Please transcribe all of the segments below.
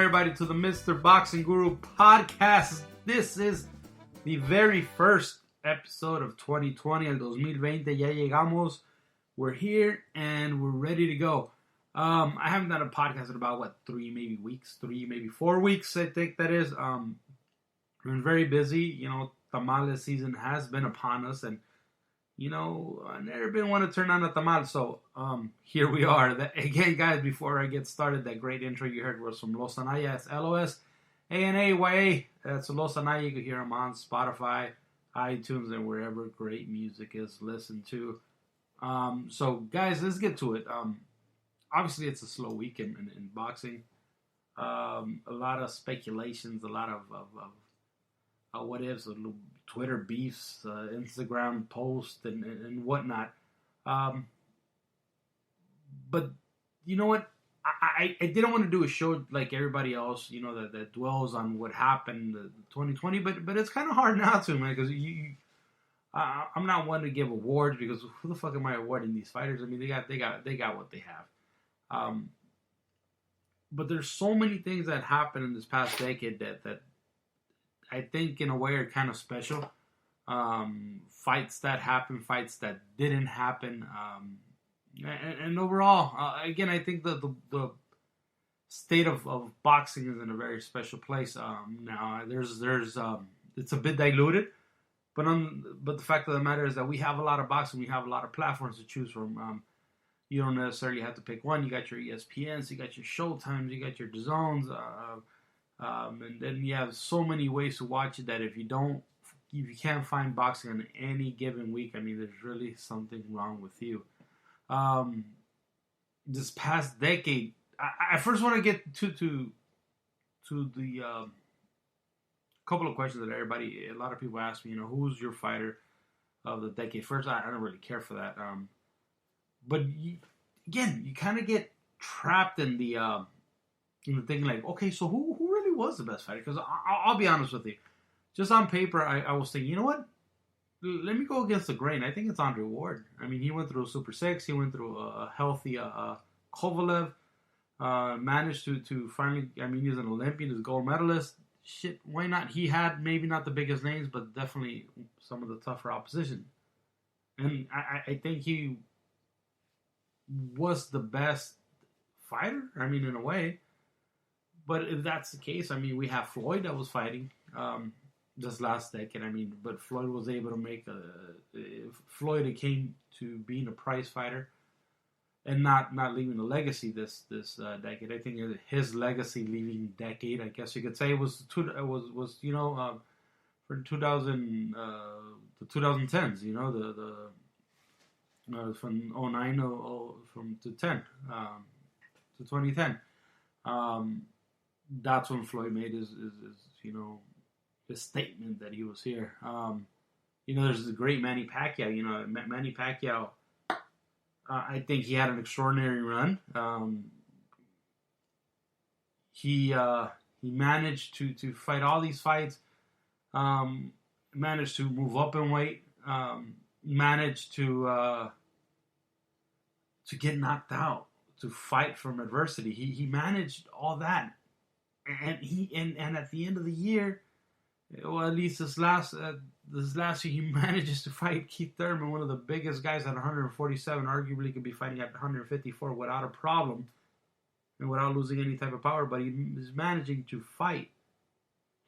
everybody, to the Mr. Boxing Guru podcast. This is the very first episode of 2020, el 2020. Ya llegamos. We're here and we're ready to go. I haven't done a podcast in about, 3 maybe 4 weeks, I think that is. I've been very busy. You know, tamales season has been upon us, and I never been one to turn on a tamal, so here we are. Again, guys, before I get started, that great intro you heard was from Los Anaya. It's L-O-S-A-N-A-Y-A. That's Los Anaya. You can hear them on Spotify, iTunes, and wherever great music is listened to. So, guys, let's get to it. Obviously, it's a slow week in boxing. A lot of speculations, a lot of what ifs, Twitter beefs, Instagram posts, and whatnot. But you know what? I didn't want to do a show like everybody else, that dwells on what happened in 2020. But it's kind of hard not to, man, because I'm not one to give awards, because who the fuck am I awarding these fighters? I mean, they got what they have. But there's so many things that happened in this past decade that I think in a way are kind of special. Fights that happened, fights that didn't happen, and overall, again, I think the state of boxing is in a very special place. Now there's it's a bit diluted, but the fact of the matter is that we have a lot of boxing, we have a lot of platforms to choose from. You don't necessarily have to pick one. You got your ESPNs, you got your Showtimes, you got your DAZNs. And then you have so many ways to watch it that if you can't find boxing on any given week, I mean, there's really something wrong with you. This past decade, I first want to get to the couple of questions that a lot of people ask me. Who's your fighter of the decade? First, I don't really care for that. But you kind of get trapped in the thinking like, okay, so who really was the best fighter? Because I'll be honest with you, just on paper, I was thinking, you know what? Let me go against the grain. I think it's Andre Ward. I mean, he went through a Super 6. He went through a healthy Kovalev. Managed to finally, I mean, he's an Olympian, he's a gold medalist. Shit, why not? He had maybe not the biggest names, but definitely some of the tougher opposition. And I think he was the best fighter, I mean, in a way. But if that's the case, I mean, we have Floyd that was fighting this last decade. I mean, but Floyd was able to make Floyd came to being a prize fighter and not leaving a legacy this decade. I think his legacy leaving decade, I guess you could say, was for the 2010s. From 09 to 10 to 2010. That's when Floyd made his statement that he was here. There's the great Manny Pacquiao. Manny Pacquiao, I think he had an extraordinary run. He managed to fight all these fights. Managed to move up in weight. Managed to get knocked out, to fight from adversity. He managed all that, and at the end of the year, well, at least this last year, he manages to fight Keith Thurman, one of the biggest guys at 147. Arguably, could be fighting at 154 without a problem and without losing any type of power. But he is managing to fight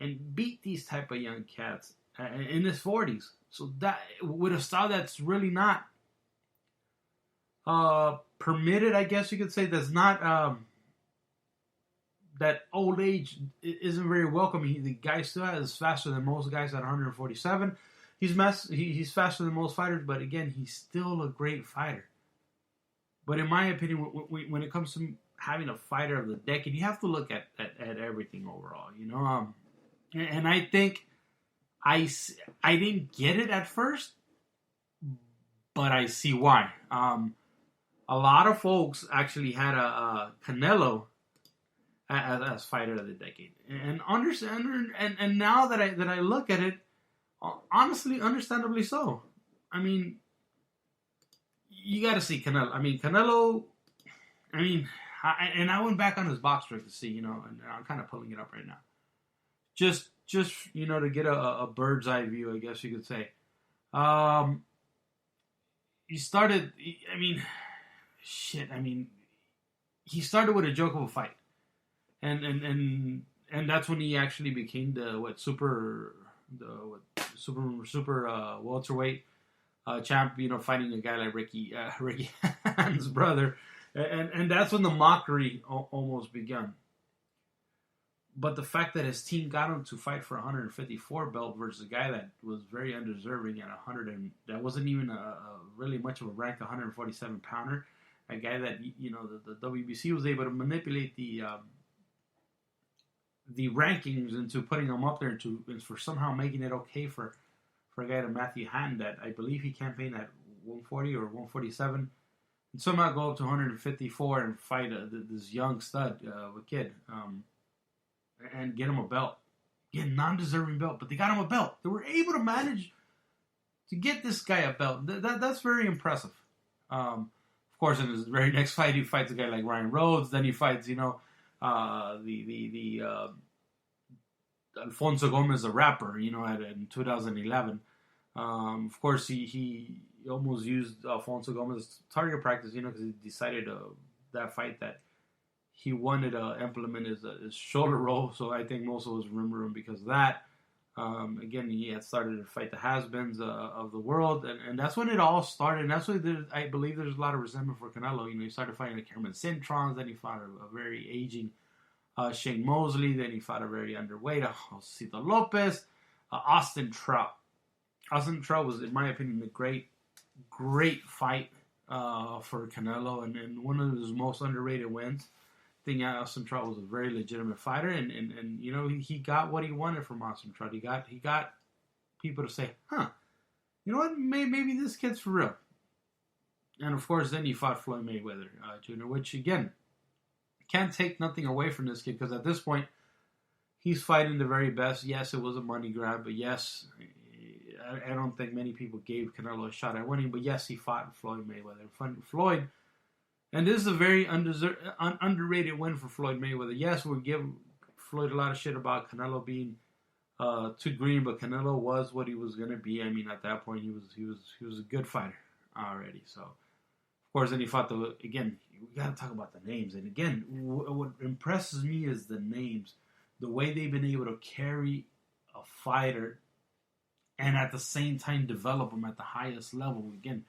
and beat these type of young cats in his 40s. So that, with a style that's really not permitted, I guess you could say, that's not that old age isn't very welcome. The guy still is faster than most guys at 147. He's faster than most fighters, but again, he's still a great fighter. But in my opinion, when it comes to having a fighter of the decade, you have to look at everything overall, And I think I didn't get it at first, but I see why. A lot of folks actually had a Canelo as fighter of the decade, and now that I look at it, honestly, understandably so. I mean, you got to see Canelo. I mean, and I went back on his box score to see, and I'm kind of pulling it up right now. Just to get a bird's eye view, I guess you could say. He started. He started with a joke of a fight, and that's when he actually became the super welterweight champ. Fighting a guy like Ricky Hatton's brother, and that's when the mockery almost began. But the fact that his team got him to fight for 154 belt versus a guy that was very undeserving at 100, and that wasn't even a really much of a rank 147 pounder, a guy that the WBC was able to manipulate the rankings into putting him up there and for somehow making it okay for a guy like Matthew Hatton that I believe he campaigned at 140 or 147, and somehow go up to 154 and fight this young stud, kid. And get him a belt. Get a non-deserving belt, but they got him a belt. They were able to manage to get this guy a belt. That's very impressive. Of course, in his very next fight, he fights a guy like Ryan Rhodes. Then he fights, the Alfonso Gomez, the rapper, in 2011. Of course, he almost used Alfonso Gomez's target practice, because he decided that fight that he wanted to implement his shoulder roll, so I think most of us remember him because of that. Again, he had started to fight the has-beens of the world, and that's when it all started. And that's when I believe there's a lot of resentment for Canelo. He started fighting the Cameron Cintrons, then he fought a very aging Shane Mosley, then he fought a very underweight Josito Lopez, Austin Trout. Austin Trout was, in my opinion, a great fight for Canelo, and one of his most underrated wins. I think Austin Trout was a very legitimate fighter, and he got what he wanted from Austin Trout. He got people to say, you know what, maybe this kid's for real. And of course, then he fought Floyd Mayweather Jr., which again, can't take nothing away from this kid because at this point, he's fighting the very best. Yes, it was a money grab, but yes, I don't think many people gave Canelo a shot at winning. But yes, he fought Floyd Mayweather. Floyd. And this is a very underrated win for Floyd Mayweather. Yes, we'll give Floyd a lot of shit about Canelo being too green, but Canelo was what he was going to be. I mean, at that point, he was a good fighter already. So, of course, then he fought again, we got to talk about the names. And again, what impresses me is the names, the way they've been able to carry a fighter and at the same time develop him at the highest level. Again,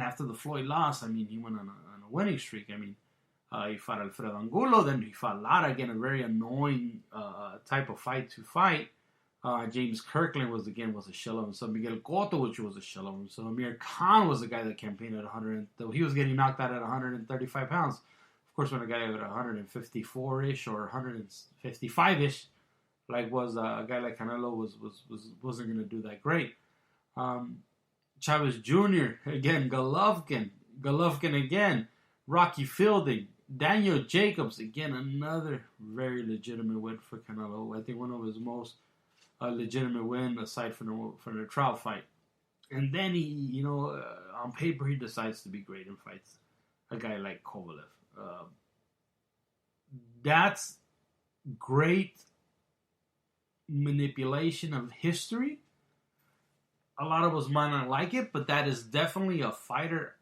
after the Floyd loss, I mean, he went on a winning streak. I mean, he fought Alfredo Angulo, then he fought Lara, again, a very annoying type of fight to fight. James Kirkland was a shell of himself. Miguel Cotto, which was a shell of himself. Amir Khan was the guy that campaigned at 100. He was getting knocked out at 135 pounds. Of course, when a guy at 154-ish or 155-ish, like was a guy like Canelo, wasn't going to do that great. Chavez Jr., again, Golovkin again, Rocky Fielding, Daniel Jacobs, again, another very legitimate win for Canelo. I think one of his most legitimate win aside from the trial fight. And then he, on paper, he decides to be great and fights a guy like Kovalev. That's great manipulation of history. A lot of us might not like it, but that is definitely a fight of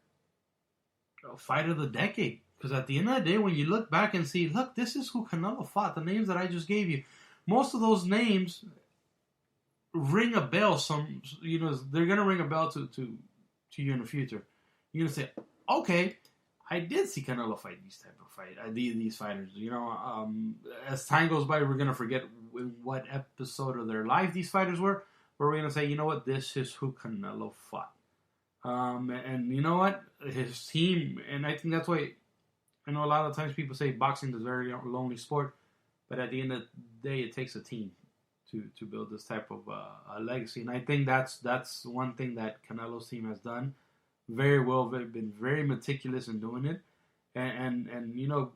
the decade. Because at the end of the day, when you look back and see, look, this is who Canelo fought. The names that I just gave you, most of those names ring a bell. They're gonna ring a bell to you in the future. You're gonna say, okay, I did see Canelo fight these fighters. As time goes by, we're gonna forget in what episode of their life these fighters were. But we're gonna say, you know what, this is who Canelo fought. And you know what, his team, and I think that's why. I know a lot of times people say boxing is a very lonely sport, but at the end of the day, it takes a team to build this type of legacy. And I think that's one thing that Canelo's team has done very well. They've been very meticulous in doing it, and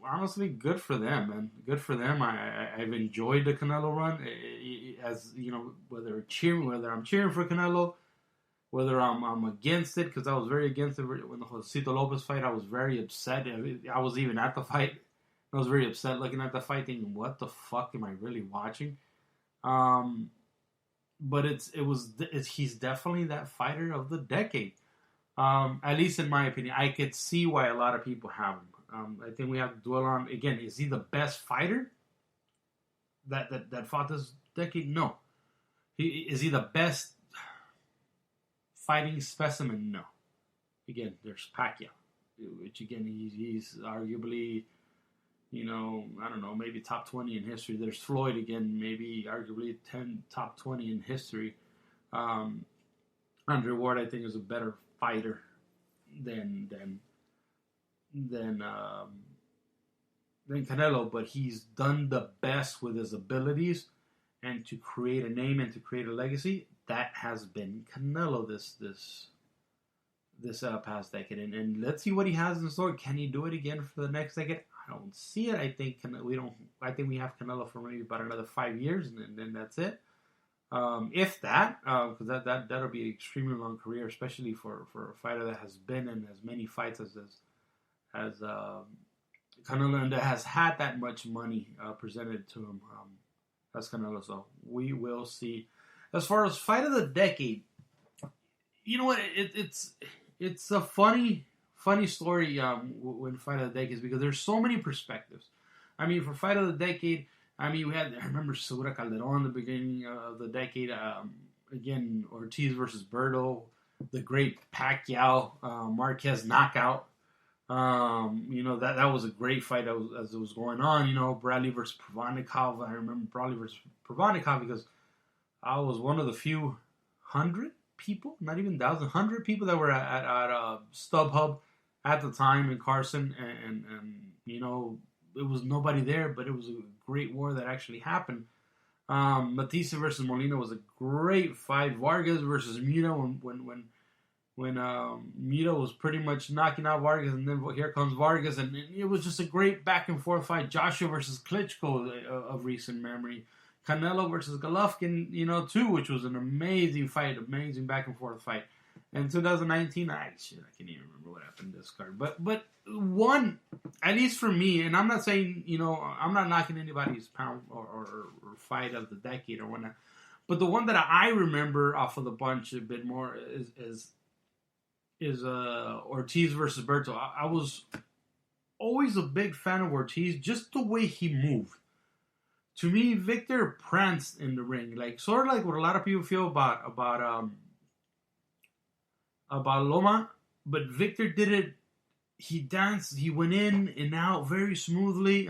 honestly, good for them, man. Good for them. I've enjoyed the Canelo run, as whether I'm cheering for Canelo, whether I'm against it, because I was very against it when the Josito Lopez fight. I was very upset. I was even at the fight. I was very upset looking at the fight, thinking, "What the fuck am I really watching?" But he's definitely that fighter of the decade. At least in my opinion, I could see why a lot of people have him. I think we have to dwell on again. Is he the best fighter that fought this decade? No. Is he the best fighting specimen? No. Again, there's Pacquiao, which again he's arguably, I don't know, maybe top 20 in history. There's Floyd again, maybe arguably top 20 in history. Andre Ward, I think, is a better fighter than Canelo, but he's done the best with his abilities and to create a name and to create a legacy. That has been Canelo this past decade, and let's see what he has in store. Can he do it again for the next decade? I don't see it. I think we have Canelo for maybe about another 5 years, and then that's it. If that, because that'll be an extremely long career, especially for a fighter that has been in as many fights as Canelo, and that has had that much money presented to him as Canelo. So we will see. As far as fight of the decade, you know what? It's a funny story when fight of the decade is, because there's so many perspectives. I mean, for fight of the decade, I remember Segura Calderon in the beginning of the decade. Again, Ortiz versus Berto, the great Pacquiao, Marquez knockout. That was a great fight as it was going on. Bradley versus Provodnikov. I remember Bradley versus Provodnikov because I was one of the few 100 people, not even 1,000, 100 people that were at StubHub at the time in Carson, and it was nobody there, but it was a great war that actually happened. Matisse versus Molina was a great fight. Vargas versus Mira when Mira was pretty much knocking out Vargas, and then here comes Vargas, and it was just a great back and forth fight. Joshua versus Klitschko of recent memory. Canelo versus Golovkin, too, which was an amazing fight, amazing back and forth fight. And 2019, I can't even remember what happened in this card. But one, at least for me, and I'm not saying, I'm not knocking anybody's pound or fight of the decade or whatnot, but the one that I remember off of the bunch a bit more is Ortiz versus Berto. I was always a big fan of Ortiz, just the way he moved. To me, Victor pranced in the ring, sort of like what a lot of people feel about Loma, but Victor did it. He danced, he went in and out very smoothly.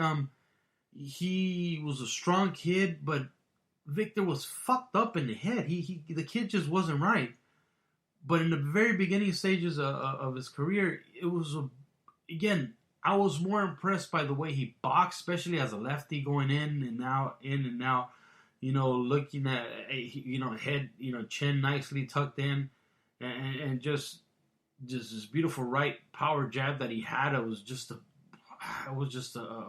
He was a strong kid, but Victor was fucked up in the head. The kid just wasn't right. But in the very beginning stages of his career, it was again. I was more impressed by the way he boxed, especially as a lefty, going in and out, looking at, head, chin nicely tucked in, and just this beautiful right power jab that he had. It was just a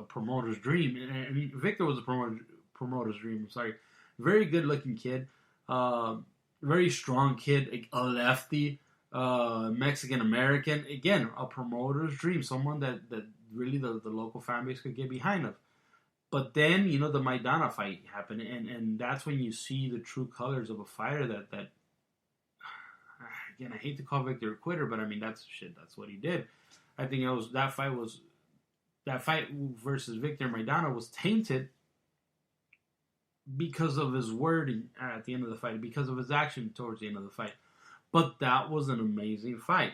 promoter's dream. And Victor was a promoter's dream. I'm sorry. Very good looking kid, very strong kid, a lefty. Mexican American, again, a promoter's dream, someone that really the local fan base could get behind of. But then, the Maidana fight happened, and that's when you see the true colors of a fighter that again, I hate to call Victor a quitter, but that's what he did. I think that fight versus Victor Maidana was tainted because of his wording at the end of the fight, because of his action towards the end of the fight. But that was an amazing fight.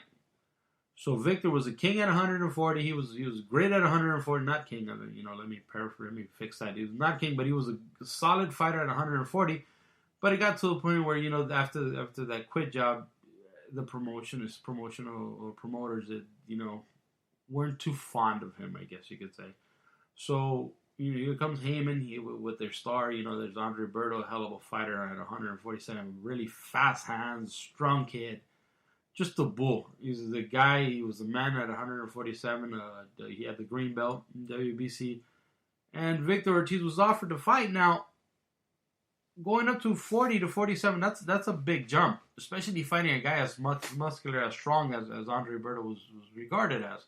So Victor was a king at 140. He was great at 140. Not king. Let me paraphrase. Let me fix that. He was not king, but he was a solid fighter at 140. But it got to a point where after that quit job, the promotional promoters that weren't too fond of him, I guess you could say. So here comes Heyman with their star. There's Andre Berto, a hell of a fighter at 147. Really fast hands, strong kid. Just a bull. He's the guy. He was the man at 147. He had the green belt in WBC. And Victor Ortiz was offered to fight. Now, going up to 40 to 47, that's a big jump, especially fighting a guy as much muscular, as strong as Andre Berto was regarded as.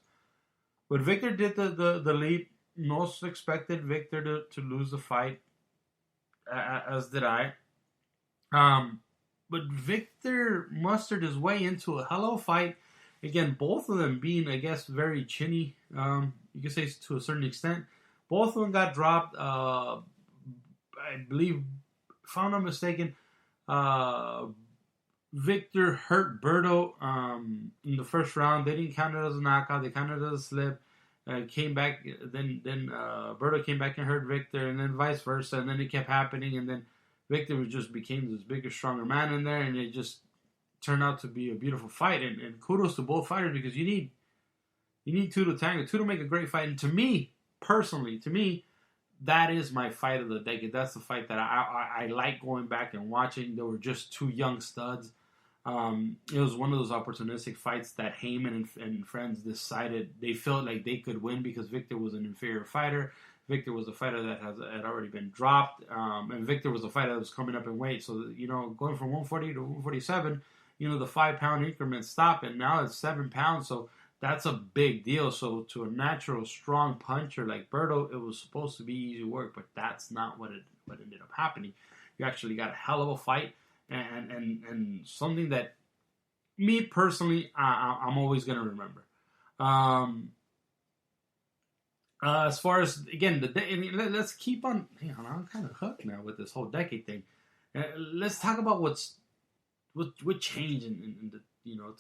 But Victor did the leap. Most expected Victor to lose the fight, as did I. But Victor mustered his way into a hell of a fight. Again, both of them being, I guess, very chinny. You could say to a certain extent. Both of them got dropped. I believe, if I'm not mistaken, Victor hurt Berto in the first round. They didn't count it as a knockout. They counted it as a slip. Came back. Then Berto came back and hurt Victor, and then vice versa. And then it kept happening. And then Victor just became this bigger, stronger man in there, and it just turned out to be a beautiful fight. And kudos to both fighters, because you need two to tango, two to make a great fight. And to me, personally, that is my fight of the decade. That's the fight that I like going back and watching. They were just two young studs. It was one of those opportunistic fights that Heyman and friends decided they felt like they could win because Victor was an inferior fighter. Victor was a fighter that had already been dropped, and Victor was a fighter that was coming up in weight. So, going from 140 to 147, the 5-pound increment stopped, and now it's 7 pounds. So that's a big deal. So to a natural, strong puncher like Berto, it was supposed to be easy work, but that's not what ended up happening. You actually got a hell of a fight, and something that me personally, I'm always going to remember. As far as, again, let's keep on. I'm kind of hooked now with this whole decade thing. Let's talk about what changed in the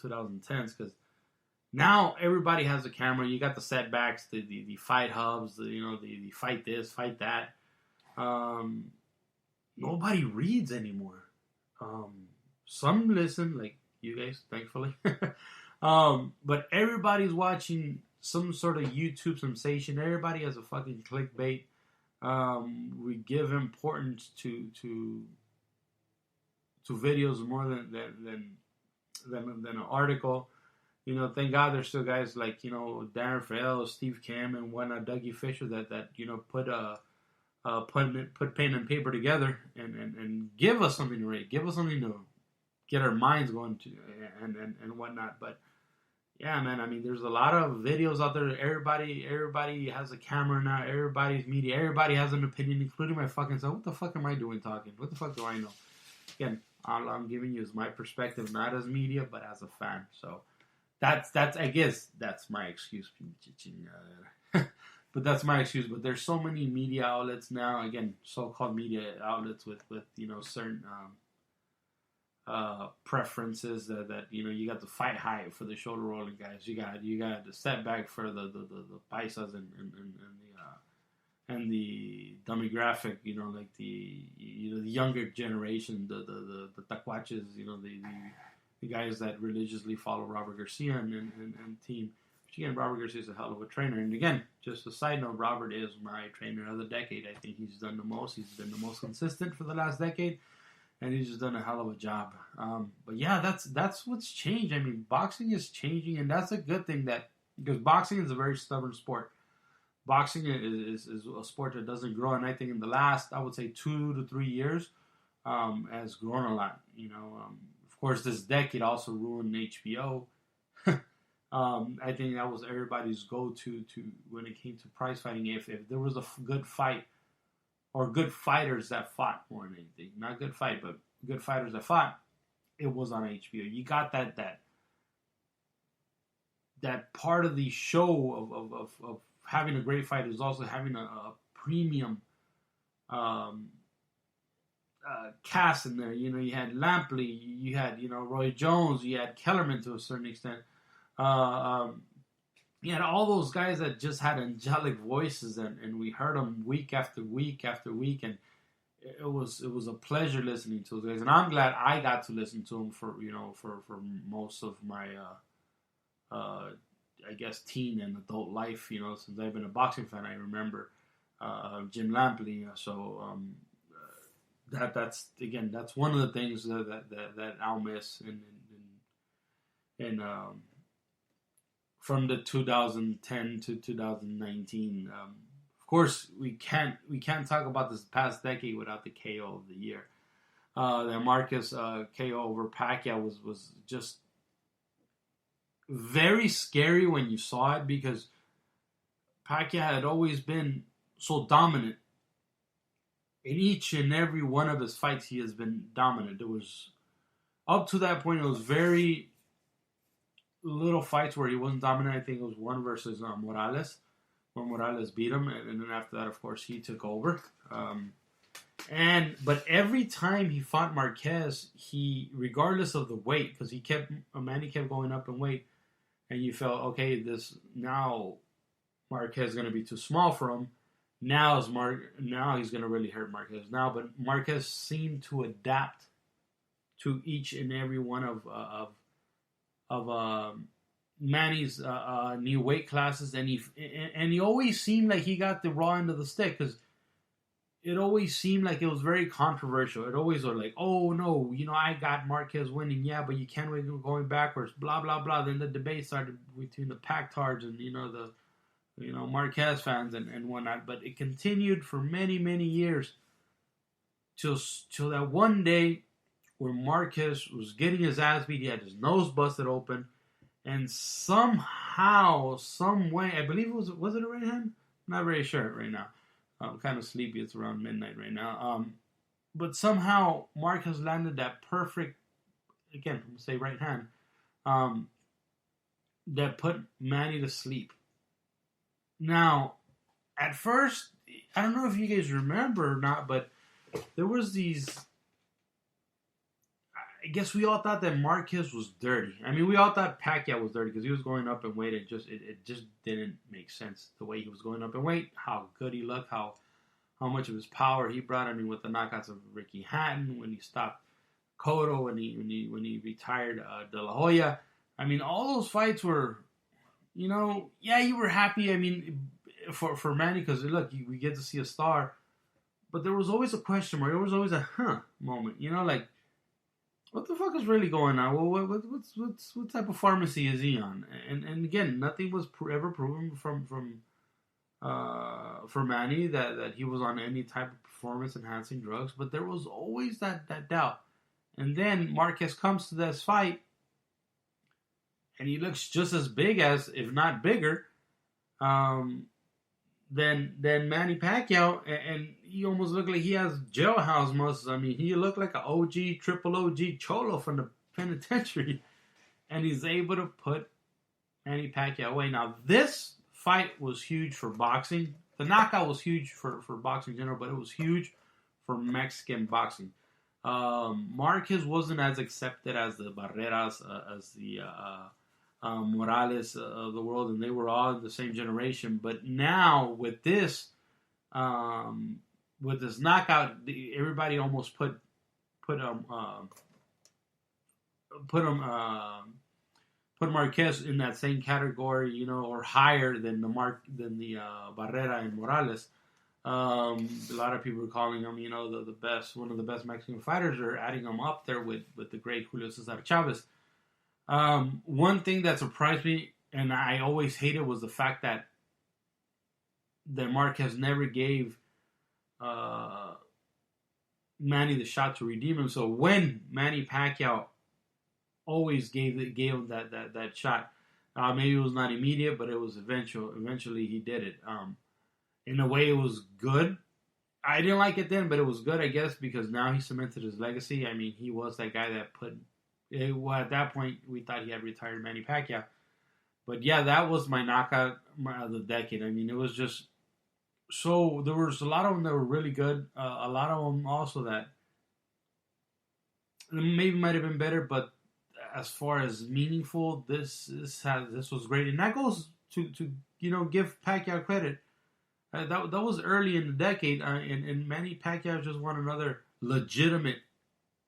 2010s, because now everybody has a camera. You got the setbacks, the fight hubs, the fight this, fight that. Nobody reads anymore. Some listen, like you guys, thankfully. But everybody's watching some sort of YouTube sensation. Everybody has a fucking clickbait. We give importance to videos more than an article. Thank God there's still guys like Darren Farrell, Steve Cam, and whatnot, Dougie Fisher that put pen and paper together and give us something to read, give us something to get our minds going to and whatnot. But yeah, man, I mean, there's a lot of videos out there. Everybody has a camera now. Everybody's media. Everybody has an opinion, including my fucking self. What the fuck am I doing talking? What the fuck do I know? Again, all I'm giving you is my perspective, not as media, but as a fan. So that's I guess that's my excuse. But that's my excuse. But there's so many media outlets now. Again, so-called media outlets with certain preferences that you got the fight hype for the shoulder rolling guys. You got the setback for the paisas and the demographic. Like the younger generation, the tacuaches. The guys that religiously follow Robert Garcia and team. Which again, Robert Garcia is a hell of a trainer. And again, just a side note, Robert is my trainer of the decade. I think he's done the most. He's been the most consistent for the last decade. And he's just done a hell of a job. But yeah, that's what's changed. I mean, boxing is changing, and that's a good thing, because boxing is a very stubborn sport. Boxing is a sport that doesn't grow, and I think in the last, I would say, 2 to 3 years, has grown a lot. Of course, this decade also ruined HBO. I think that was everybody's go-to when it came to prize fighting. If there was a good fight, or good fighters that fought more than anything. Not good fight, but good fighters that fought. It was on HBO. You got that part of the show of having a great fight is also having a premium cast in there. You had Lampley, you had Roy Jones, you had Kellerman to a certain extent. You had all those guys that just had angelic voices, and we heard them week after week after week, and it was a pleasure listening to those guys. And I'm glad I got to listen to them for most of my I guess teen and adult life. Since I've been a boxing fan, I remember Jim Lampley. So that's one of the things that I'll miss in from the 2010 to 2019. Of course, we can't talk about this past decade without the KO of the year. that Marquez KO over Pacquiao was just very scary when you saw it, because Pacquiao had always been so dominant. In each and every one of his fights, he has been dominant. It was up to that point. It was very little fights where he wasn't dominant. I think it was one versus Morales, where Morales beat him, and then after that, of course, he took over. But every time he fought Marquez, regardless of the weight, because Manny kept going up in weight, and you felt, okay, now Marquez is going to be too small for him. Now he's going to really hurt Marquez now. But Marquez seemed to adapt to each and every one of Manny's new weight classes, and he always seemed like he got the raw end of the stick, because it always seemed like it was very controversial. It always was like, oh no, I got Marquez winning, yeah, but you can't win going backwards, blah blah blah. Then the debate started between the Pac-Tards and the Marquez fans and whatnot. But it continued for many years till that one day where Marquez was getting his ass beat. He had his nose busted open, and somehow, some way, I believe was it a right hand? Not very sure right now. I'm kind of sleepy. It's around midnight right now. But somehow Marquez landed that perfect, again, I'm going to say right hand, that put Manny to sleep. Now, at first, I don't know if you guys remember or not, but there was these, I guess we all thought that Marquez was dirty. I mean, we all thought Pacquiao was dirty because he was going up in weight. It just didn't make sense the way he was going up in weight, how good he looked, how much of his power he brought. I mean, with the knockouts of Ricky Hatton, when he stopped Cotto, when he retired De La Hoya. I mean, all those fights were, you were happy. I mean, for Manny, because look, we get to see a star, but there was always a question mark. There was always a moment. Like, what the fuck is really going on? Well, what type of pharmacy is he on? And again, nothing was ever proven for Manny that he was on any type of performance enhancing drugs, but there was always that doubt. And then Marquez comes to this fight, and he looks just as big as, if not bigger, than Manny Pacquiao, and he almost looked like he has jailhouse muscles. I mean, he looked like an OG, triple OG cholo from the penitentiary, and he's able to put Manny Pacquiao away. Now, this fight was huge for boxing. The knockout was huge for boxing in general, but it was huge for Mexican boxing. Marquez wasn't as accepted as the Barreras, as the Morales of the world, and they were all in the same generation. But now with this knockout, everybody almost put Marquez in that same category, or higher than the Barrera and Morales. A lot of people are calling him, the best, one of the best Mexican fighters, or adding him up there with the great Julio Cesar Chavez. One thing that surprised me, and I always hated, was the fact that Marquez never gave Manny the shot to redeem him. So when Manny Pacquiao always gave him that shot, maybe it was not immediate, but it was eventually he did it. In a way, it was good. I didn't like it then, but it was good, I guess, because now he cemented his legacy. I mean, he was that guy that at that point, we thought he had retired Manny Pacquiao. But yeah, that was my knockout of the decade. I mean, it was just so, there was a lot of them that were really good. A lot of them also that maybe might have been better, but as far as meaningful, this was great. And that goes to give Pacquiao credit. That was early in the decade, and Manny Pacquiao just won another legitimate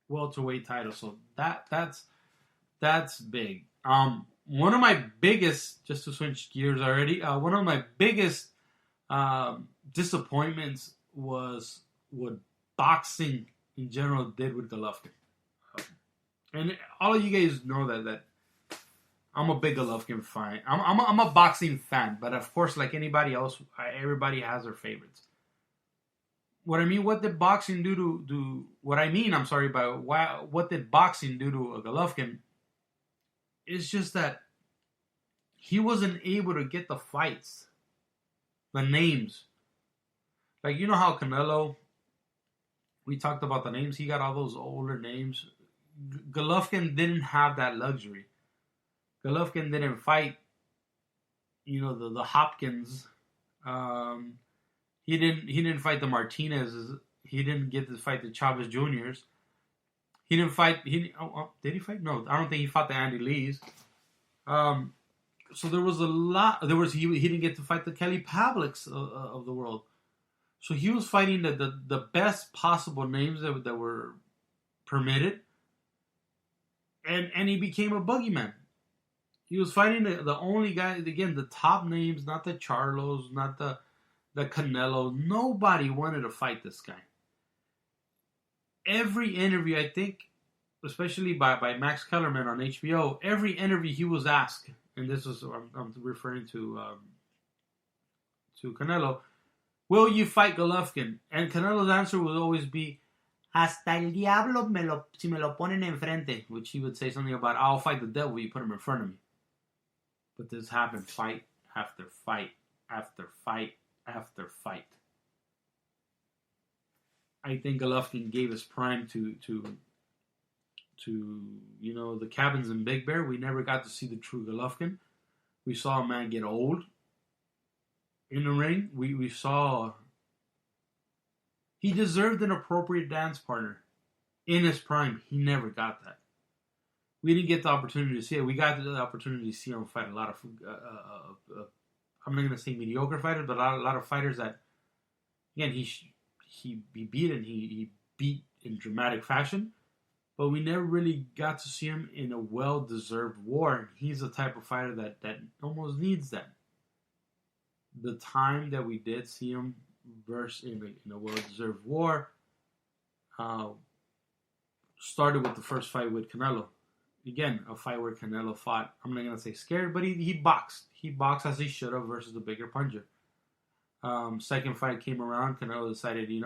welterweight title. So that's big. One of my biggest, just to switch gears already, one of my biggest disappointments was what boxing in general did with Golovkin. And all of you guys know that I'm a big Golovkin fan. I'm a boxing fan, but of course, like anybody else, everybody has their favorites. what I mean, what did boxing do to what I mean? I'm sorry, by what did boxing do to Golovkin? It's just that he wasn't able to get the fights, the names. Like, you know how Canelo, we talked about the names, he got all those older names. Golovkin didn't have that luxury. Golovkin didn't fight, the Hopkins. He didn't fight the Martinezes. He didn't get to fight the Chavez Juniors. He didn't fight. Did he fight? No, I don't think he fought the Andy Lees. So there was a lot. He didn't get to fight the Kelly Pavliks of the world. So he was fighting the best possible names that were permitted, and he became a boogeyman. He was fighting the only guy, again, the top names, not the Charlos, not the Canelo. Nobody wanted to fight this guy. Every interview, I think, especially by Max Kellerman on HBO, every interview he was asked, and this is, I'm referring to Canelo, will you fight Golovkin? And Canelo's answer would always be, hasta el diablo si me lo ponen enfrente, which he would say something about, I'll fight the devil if you put him in front of me. But this happened fight after fight after fight after fight. I think Golovkin gave his prime to the cabins in Big Bear. We never got to see the true Golovkin. We saw a man get old in the ring. We saw he deserved an appropriate dance partner in his prime. He never got that. We didn't get the opportunity to see it. We got the opportunity to see him fight a lot of, I'm not going to say mediocre fighters, but a lot of fighters that, again, he beat and he beat in dramatic fashion. But we never really got to see him in a well-deserved war. He's the type of fighter that almost needs that. The time that we did see him verse in a well-deserved war started with the first fight with Canelo. Again, a fight where Canelo fought, I'm not going to say scared, but he boxed. He boxed as he should have versus the bigger puncher. Second fight came around, Canelo decided, he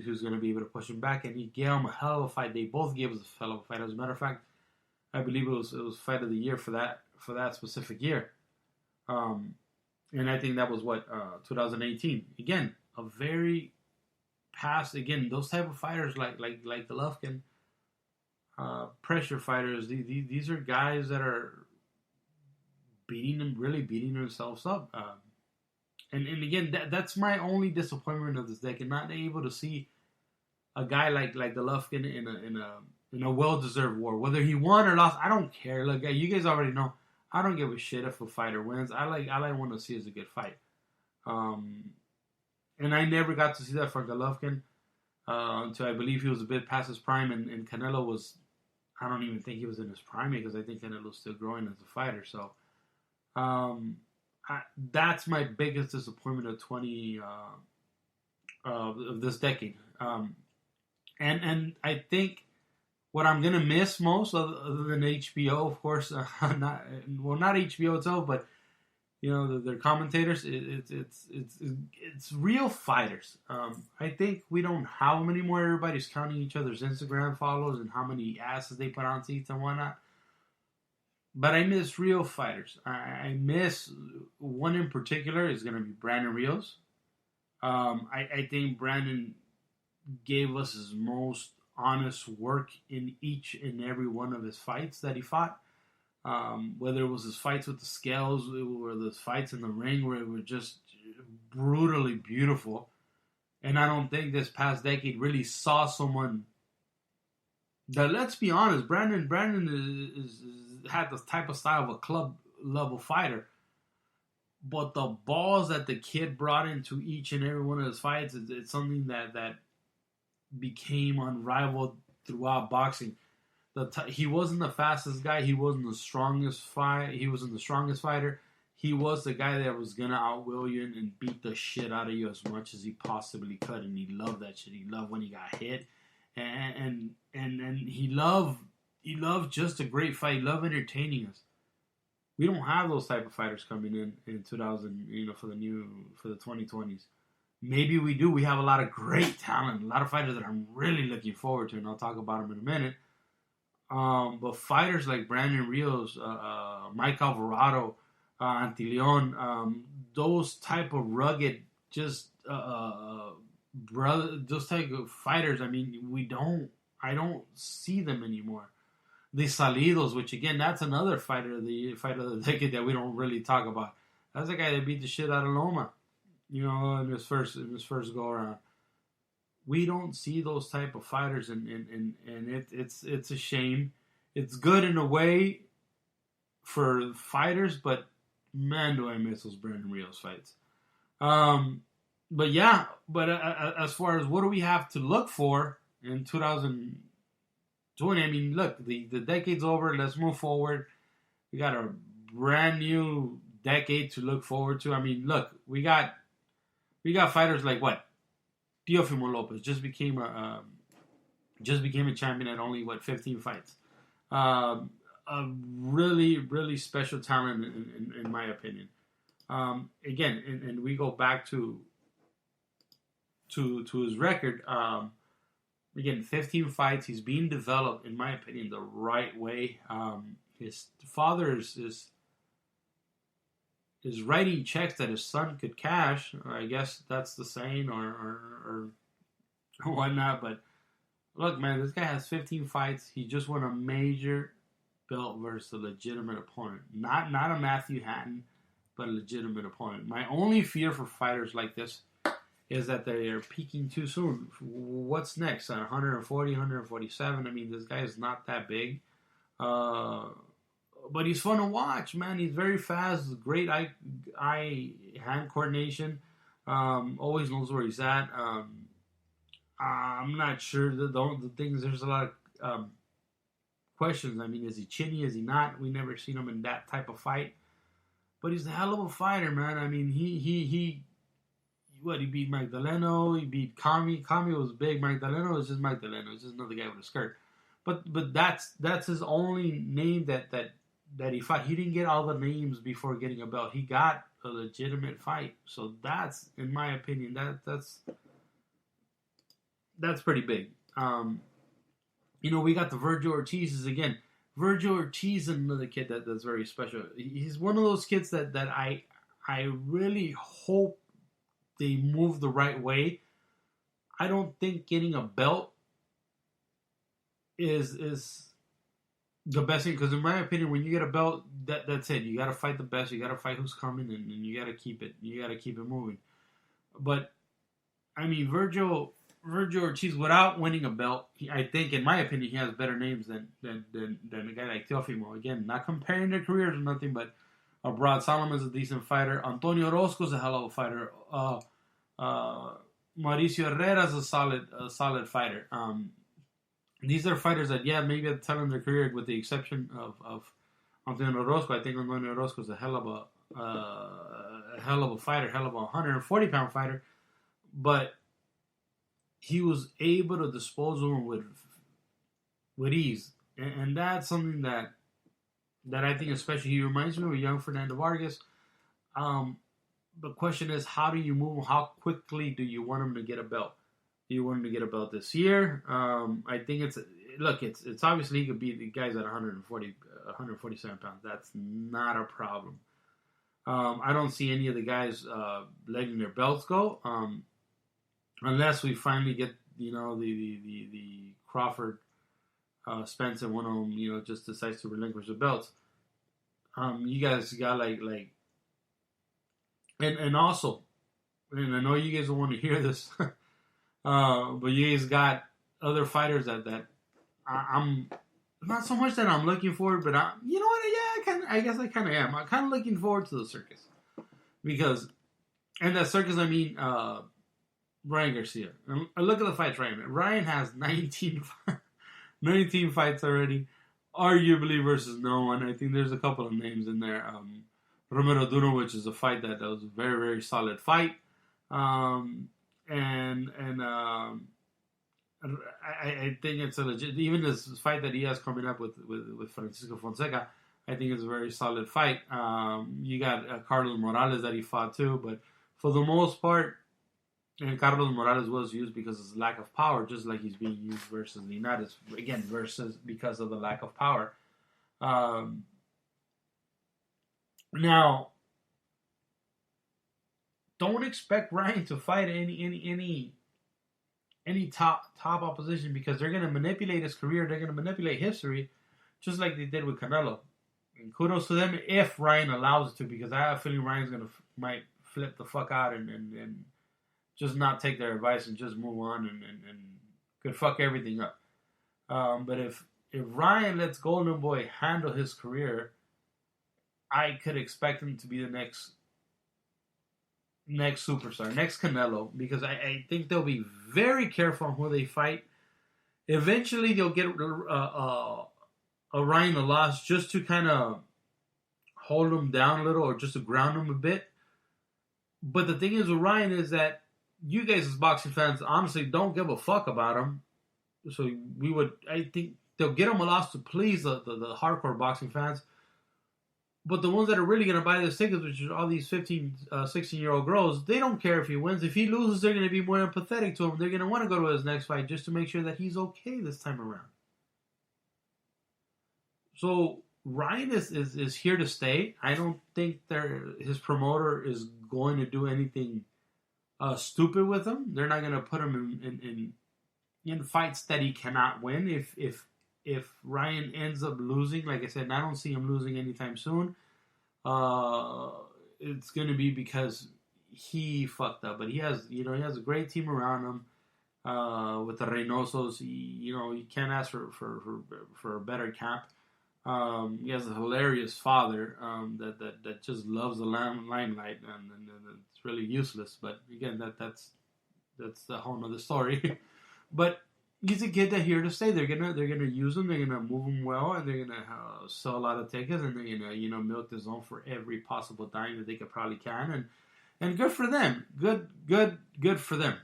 was going to be able to push him back, and he gave him a hell of a fight. They both gave us a hell of a fight. As a matter of fact, I believe it was fight of the year for that specific year. And I think that was 2018. Again, a very past, again, those type of fighters like Golovkin, pressure fighters, these are guys that are really beating themselves up. And again, that's my only disappointment of this decade. Not able to see a guy like Golovkin in a well-deserved war. Whether he won or lost, I don't care. Look, you guys already know. I don't give a shit if a fighter wins. I want to see as a good fight. And I never got to see that for Golovkin until I believe he was a bit past his prime, and Canelo was. I don't even think he was in his prime because I think Canelo was still growing as a fighter. So. That's my biggest disappointment of this decade. And I think what I'm gonna miss most, other than HBO, of course, not HBO itself, but their commentators. It's real fighters. I think we don't have them anymore. Everybody's counting each other's Instagram follows and how many asses they put on seats and whatnot. But I miss real fighters. I miss one in particular is going to be Brandon Rios. I think Brandon gave us his most honest work in each and every one of his fights that he fought. Whether it was his fights with the scales or the fights in the ring where it was just brutally beautiful. And I don't think this past decade really saw someone that, let's be honest, Brandon is had the type of style of a club level fighter, but the balls that the kid brought into each and every one of his fights, it's something that became unrivaled throughout boxing. He wasn't the fastest guy. He wasn't the strongest fight. He wasn't the strongest fighter. He was the guy that was gonna outwill you and beat the shit out of you as much as he possibly could, and he loved that shit. He loved when he got hit, and he loved just a great fight. He loved entertaining us. We don't have those type of fighters coming in 2000, for the 2020s. maybe we do. We have a lot of great talent, a lot of fighters that I'm really looking forward to, and I'll talk about them in a minute. But fighters like Brandon Rios, Mike Alvarado, Antileon, those type of rugged, just brother, those type of fighters. I mean, I don't see them anymore. The Salidos, which again, that's another fighter of the decade that we don't really talk about. That's the guy that beat the shit out of Loma, in his first go around. We don't see those type of fighters, and it's a shame. It's good in a way for fighters, but man, do I miss those Brandon Rios fights. But as far as what do we have to look for in 2020, I mean, look, the decade's over. Let's move forward. We got a brand new decade to look forward to. I mean, look, we got fighters like what? Teofimo Lopez just became a champion at only 15 fights. A really, really special talent in my opinion. Again, and we go back to his record. Again, 15 fights. He's being developed, in my opinion, the right way. His father is writing checks that his son could cash. I guess that's the saying, or whatnot. But look, man, this guy has 15 fights. He just won a major belt versus a legitimate opponent. Not a Matthew Hatton, but a legitimate opponent. My only fear for fighters like this is that they are peaking too soon. What's next? 140, 147? I mean, this guy is not that big. But he's fun to watch, man. He's very fast, great eye-hand coordination. Always knows where he's at. I'm not sure. The things, there's a lot of questions. I mean, is he chinny? Is he not? We never seen him in that type of fight. But he's a hell of a fighter, man. I mean, he beat Magdaleno, he beat Kami. Kami was big. Magdaleno was just Magdaleno. It's just another guy with a skirt. But that's his only name that he fought. He didn't get all the names before getting a belt. He got a legitimate fight. So that's, in my opinion, that's pretty big. We got the Virgil Ortiz's again. Virgil Ortiz is another kid that's very special. He's one of those kids that I really hope they move the right way. I don't think getting a belt is the best thing, because in my opinion, when you get a belt, that's it. You got to fight the best. You got to fight who's coming, and you got to keep it. You got to keep it moving. But I mean, Virgil Ortiz, without winning a belt, I think, in my opinion, he has better names than a guy like Teofimo. Again, not comparing their careers or nothing, but Brad Salomon's a decent fighter. Antonio Orozco's a hell of a fighter. Mauricio Herrera's a solid fighter. These are fighters that, maybe at the time of their career, with the exception of Antonio Orozco, I think Antonio Orozco is a hell of a fighter, hell of a 140-pound fighter, but he was able to dispose of him with ease, and that's something that I think, especially, he reminds me of a young Fernando Vargas. The question is, how do you move? How quickly do you want him to get a belt? Do you want him to get a belt this year? I think it's obviously he could beat the guys at 147 pounds. That's not a problem. I don't see any of the guys letting their belts go, unless we finally get the Crawford Spencer, one of them just decides to relinquish the belts. You guys got and also, and I know you guys don't want to hear this. But you guys got other fighters that I'm not so much that I'm looking forward, but you know what? I guess I kind of am. I'm kind of looking forward to the circus, and that circus, I mean, Ryan Garcia. I look at the fights right now. Ryan has 19 fights already, arguably versus no one. I think there's a couple of names in there. Romero Duno, which is a fight that was a very, very solid fight. And I think it's a legit. Even this fight that he has coming up with Francisco Fonseca, I think it's a very solid fight. You got Carlos Morales that he fought too, but for the most part, And Carlos Morales was used because of his lack of power, just like he's being used versus Linares. Again, versus because of the lack of power. Now, don't expect Ryan to fight any top opposition because they're going to manipulate his career. They're going to manipulate history, just like they did with Canelo. And kudos to them if Ryan allows it to, because I have a feeling Ryan's might flip the fuck out and just not take their advice and just move on and could fuck everything up. But if Ryan lets Golden Boy handle his career, I could expect him to be the next superstar, next Canelo, because I think they'll be very careful on who they fight. Eventually, they'll get a Ryan a loss just to kind of hold him down a little or just to ground him a bit. But the thing is with Ryan is that you guys as boxing fans honestly don't give a fuck about him. So I think they'll get him a loss to please the hardcore boxing fans. But the ones that are really going to buy those tickets, which are all these 15, 16-year-old girls, they don't care if he wins. If he loses, they're going to be more empathetic to him. They're going to want to go to his next fight just to make sure that he's okay this time around. So Ryan is here to stay. I don't think his promoter is going to do anything stupid with him. They're not going to put him in fights that he cannot win. If Ryan ends up losing, like I said, and I don't see him losing anytime soon, it's going to be because he fucked up. But he has a great team around him with the Reynosos. You can't ask for a better camp. He has a hilarious father that just loves the limelight, and it's really useless. But again, that's a whole nother story. But he's a kid that's here to stay. They're gonna use him. They're gonna move him well, and they're gonna sell a lot of tickets, and they're gonna milk the zone for every possible dime that they probably can, and good for them. Good for them.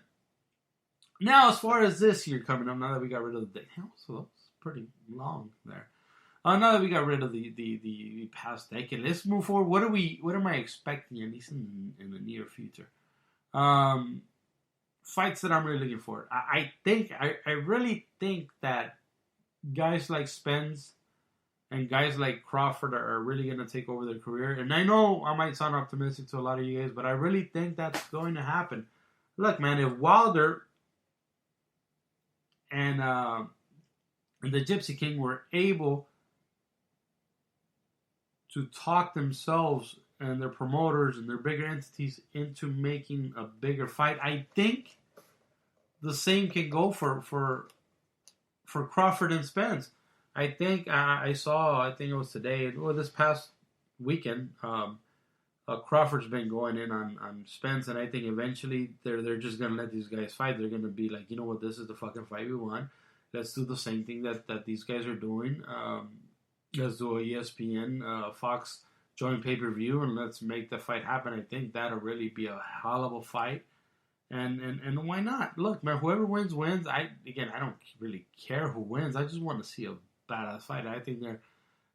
Now, as far as this year coming up, now that we got rid of the so that's pretty long there. Now that we got rid of the past decade, let's move forward. What am I expecting, at least in the near future? Fights that I'm really looking for. I really think that guys like Spence and guys like Crawford are really going to take over their career. And I know I might sound optimistic to a lot of you guys, but I really think that's going to happen. Look, man, if Wilder and the Gypsy King were able to talk themselves and their promoters and their bigger entities into making a bigger fight, I think the same can go for Crawford and Spence. I think I think it was today or this past weekend. Crawford's been going in on Spence, and I think eventually they're just gonna let these guys fight. They're gonna be like, you know what, this is the fucking fight we want. Let's do the same thing that these guys are doing. Let's do a ESPN Fox joint pay-per-view, and let's make the fight happen. I think that'll really be a hell of a fight. And why not? Look, man, whoever wins. I don't really care who wins. I just want to see a badass fight. I think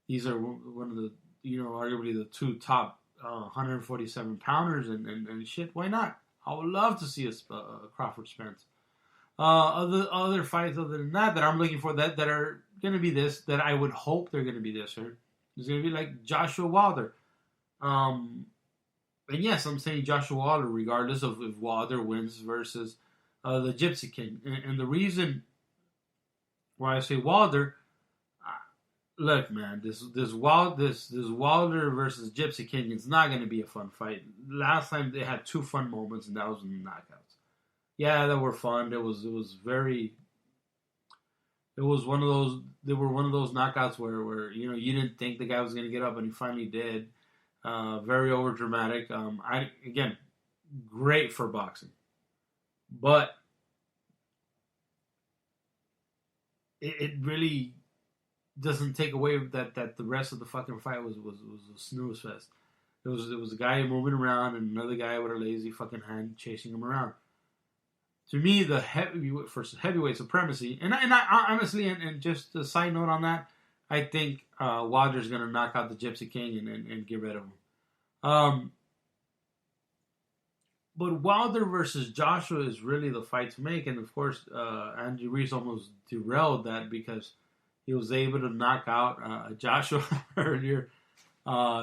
these are one of the, arguably the two top 147 pounders and shit. Why not? I would love to see a Crawford Spence. Other fights other than that I'm looking for that are going to be this, that I would hope they're going to be this, or it's going to be like Joshua Wilder. And yes, I'm saying Joshua Wilder regardless of if Wilder wins versus the Gypsy King. And the reason why I say Wilder, look, man, this Wilder versus Gypsy King is not going to be a fun fight. Last time they had two fun moments, and that was in the knockouts. Yeah, that were fun. It was one of those. They were one of those knockouts where you didn't think the guy was going to get up, and he finally did. Very over dramatic. Again, great for boxing, but it really doesn't take away that the rest of the fucking fight was a snooze fest. It was a guy moving around and another guy with a lazy fucking hand chasing him around. To me, the heavyweight supremacy, and I honestly, and just a side note on that, I think Wilder's going to knock out the Gypsy King and get rid of him. But Wilder versus Joshua is really the fight to make. And, of course, Andy Ruiz almost derailed that because he was able to knock out Joshua earlier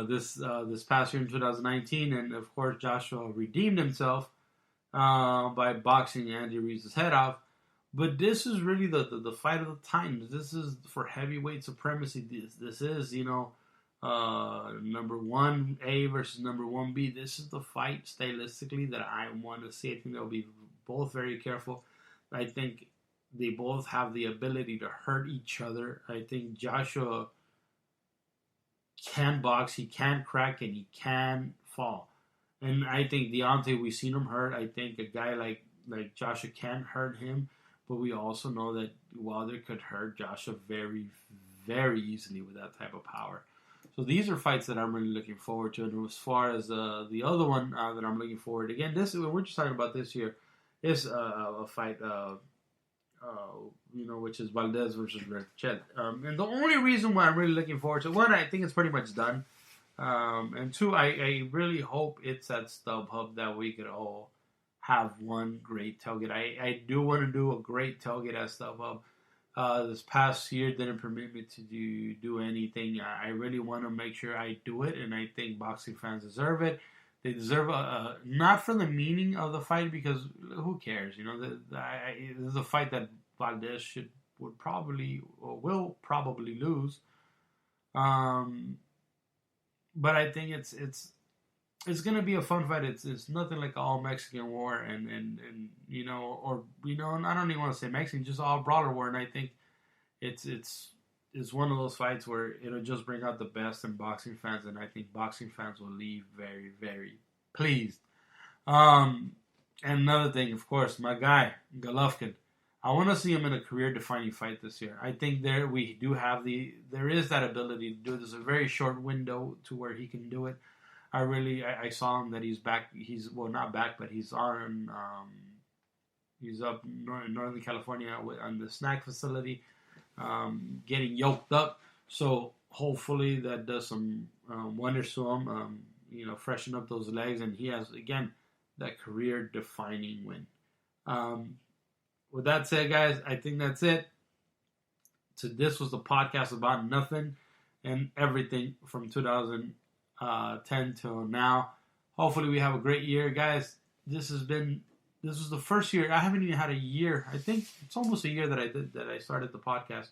this past year in 2019. And, of course, Joshua redeemed himself by boxing Andy Ruiz's head off. But this is really the fight of the times. This is for heavyweight supremacy. This is, number 1A versus number 1B. This is the fight stylistically that I want to see. I think they'll be both very careful. I think they both have the ability to hurt each other. I think Joshua can box, he can crack, and he can fall. And I think Deontay, we've seen him hurt. I think a guy like Joshua can hurt him, but we also know that Wilder could hurt Joshua very, very easily with that type of power. So these are fights that I'm really looking forward to. And as far as the other one that I'm looking forward to, again, we're just talking about this year, is a fight, which is Valdez versus Berto. And the only reason why I'm really looking forward to, one, I think it's pretty much done. And two, I really hope it's at StubHub that we could all have one great tailgate. I do want to do a great tailgate at StubHub. This past year didn't permit me to do anything. I really want to make sure I do it, and I think boxing fans deserve it. They deserve not for the meaning of the fight, because who cares? This is a fight that Valdez will probably lose. But I think it's gonna be a fun fight. It's nothing like all Mexican war and I don't even want to say Mexican, just all brawler war. And I think it's one of those fights where it'll just bring out the best in boxing fans, and I think boxing fans will leave very, very pleased. And another thing, of course, my guy Golovkin. I want to see him in a career-defining fight this year. I think there is that ability to do it. There's a very short window to where he can do it. I saw him that he's back. He's not back, but he's on. He's up in Northern California on the snack facility, getting yoked up. So hopefully that does some wonders to him. Freshen up those legs, and he has again that career-defining win. With that said, guys, I think that's it. So this was the podcast about nothing and everything from 2010 till now. Hopefully we have a great year, guys. This was the first year. I haven't even had a year. I think it's almost a year that I started the podcast.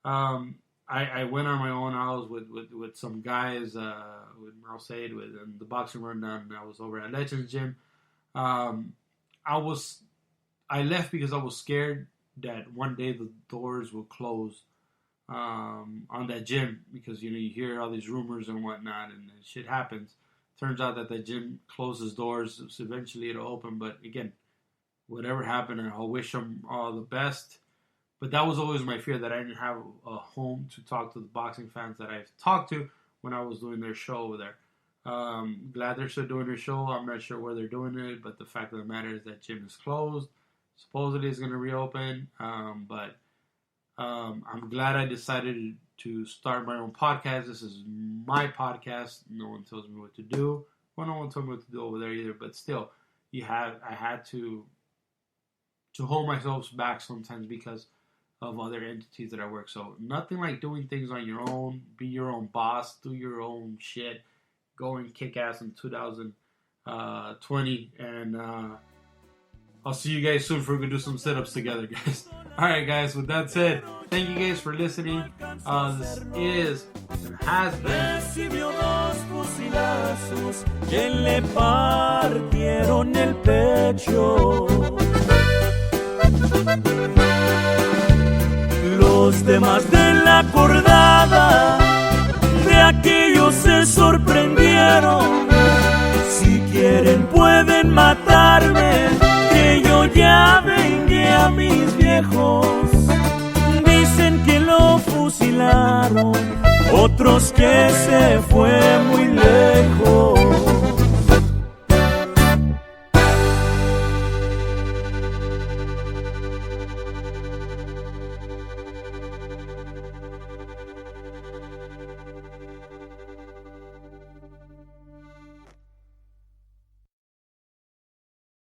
I went on my own. I was with some guys, with Marquez, with the boxing rundown. I was over at Legends Gym. I left because I was scared that one day the doors will close on that gym, because you hear all these rumors and whatnot, and shit happens. Turns out that the gym closes doors, so eventually it'll open. But again, whatever happened, I wish them all the best. But that was always my fear, that I didn't have a home to talk to the boxing fans that I've talked to when I was doing their show over there. Glad they're still doing their show. I'm not sure where they're doing it, but the fact of the matter is that gym is closed. Supposedly it's going to reopen, but I'm glad I decided to start my own podcast. This is my podcast. No one tells me what to do. Well, no one told me what to do over there either, but still, I had to hold myself back sometimes because of other entities that I work. So nothing like doing things on your own, be your own boss, do your own shit, go and kick ass in 2020, and I'll see you guys soon for we can do some sit-ups together, guys. Alright, guys, with that said, thank you guys for listening. This is and has been Recibió dos fusilazos que le partieron el pecho. Los demás de la cordada de aquellos se sorprendieron. Si quieren pueden matarme, que yo ya vengué a mis viejos. Dicen que lo fusilaron, otros que se fue muy lejos.